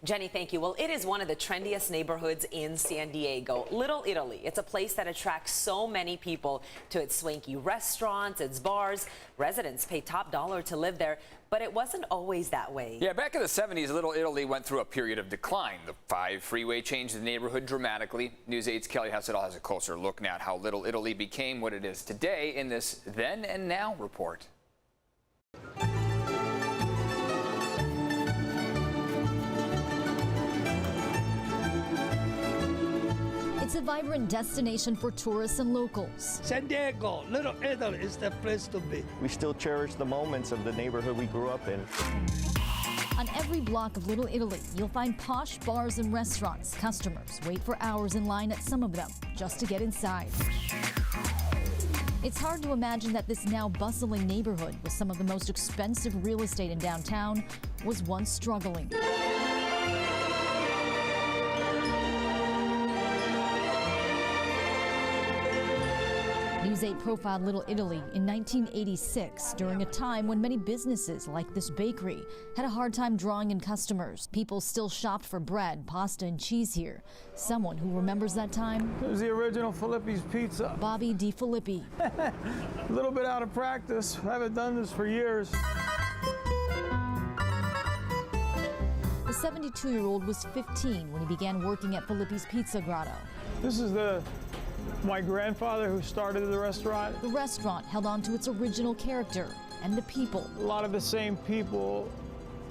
Jenny, thank you. Well, it is one of the trendiest neighborhoods in San Diego, Little Italy. It's a place that attracts so many people to its swanky restaurants, its bars. Residents pay top dollar to live there, but it wasn't always that way. Yeah, back in the 70s, Little Italy went through a period of decline. The Five Freeway changed the neighborhood dramatically. News 8's Kelly Hessedal has a closer look now at how Little Italy became what it is today in this Then and Now report. It's a vibrant destination for tourists and locals. San Diego, Little Italy is the place to be. We still cherish the moments of the neighborhood we grew up in. On every block of Little Italy, you'll find posh bars and restaurants. Customers wait for hours in line at some of them just to get inside. It's hard to imagine that this now bustling neighborhood with some of the most expensive real estate in downtown was once struggling. News 8 profiled Little Italy in 1986 during a time when many businesses like this bakery had a hard time drawing in customers. People still shopped for bread, pasta, and cheese here. Someone who remembers that time? It was the original Filippi's pizza. Bobby D. Filippi. A little bit out of practice. I haven't done this for years. The 72-year-old was 15 when he began working at Filippi's Pizza Grotto. This is my grandfather who started the restaurant. The restaurant held on to its original character and the people. A lot of the same people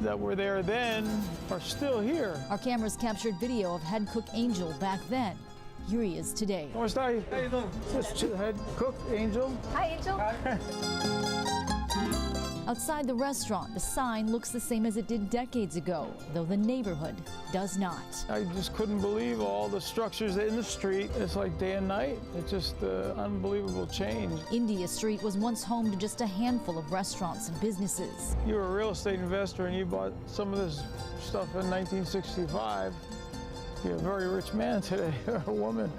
that were there then are still here. Our cameras captured video of head cook Angel back then. Here he is today. How you doing? This is head cook Angel. Hi, Angel. Outside the restaurant, the sign looks the same as it did decades ago, though the neighborhood does not. I just couldn't believe all the structures in the street. It's like day and night. It's just unbelievable change. India Street was once home to just a handful of restaurants and businesses. You were a real estate investor and you bought some of this stuff in 1965. You're a very rich man today, or a woman.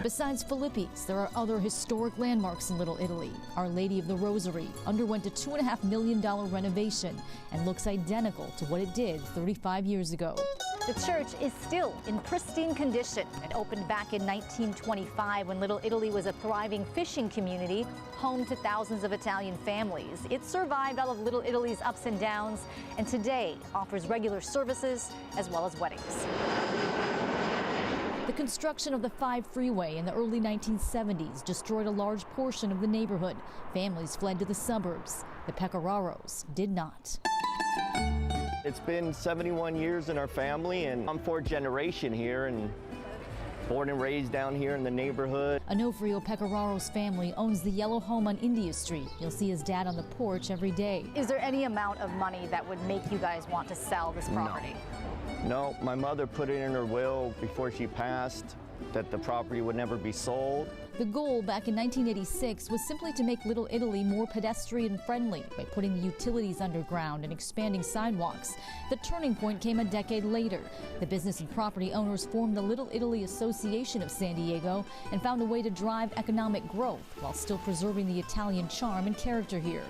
Besides Filippi's, there are other historic landmarks in Little Italy. Our Lady of the Rosary underwent a $2.5 million renovation and looks identical to what it did 35 years ago. The church is still in pristine condition. It opened back in 1925 when Little Italy was a thriving fishing community, home to thousands of Italian families. It survived all of Little Italy's ups and downs, and today offers regular services as well as weddings. The construction of the Five Freeway in the early 1970s destroyed a large portion of the neighborhood. Families fled to the suburbs. The Pecораros did not. It's been 71 years in our family, and I'm fourth generation here and born and raised down here in the neighborhood. Onofrio Pecораro's family owns the yellow home on India Street. You'll see his dad on the porch every day. Is there any amount of money that would make you guys want to sell this property? No, my mother put it in her will before she passed that the property would never be sold. The goal back in 1986 was simply to make Little Italy more pedestrian friendly by putting the utilities underground and expanding sidewalks. The turning point came a decade later. The business and property owners formed the Little Italy Association of San Diego and found a way to drive economic growth while still preserving the Italian charm and character here.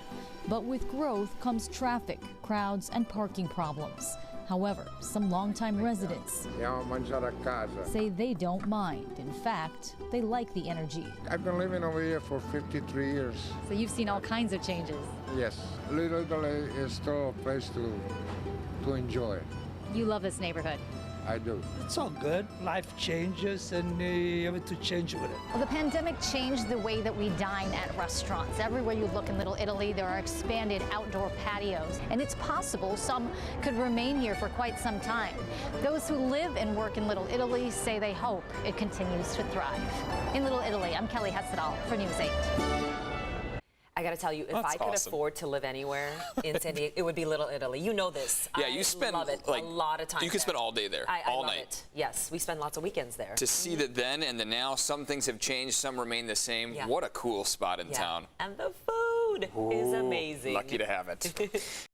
But with growth comes traffic, crowds, and parking problems. However, some longtime residents say they don't mind. In fact, they like the energy. I've been living over here for 53 years. So you've seen all kinds of changes. Yes, Little Italy is still a place to enjoy. You love this neighborhood. I do. It's all good. Life changes and you have to change with it. Well, the pandemic changed the way that we dine at restaurants. Everywhere you look in Little Italy, there are expanded outdoor patios, and it's possible some could remain here for quite some time. Those who live and work in Little Italy say they hope it continues to thrive. In Little Italy, I'm Kelly Hessedal for News 8. I got to tell you, if I could afford to live anywhere in San Diego, it would be Little Italy. You know this. Yeah, you spend love it. like a lot of time. You could spend all day there, all night. It. Yes, we spend lots of weekends there. To see the then and the now, some things have changed, some remain the same. Yeah. What a cool spot in town. And the food is amazing. Lucky to have it.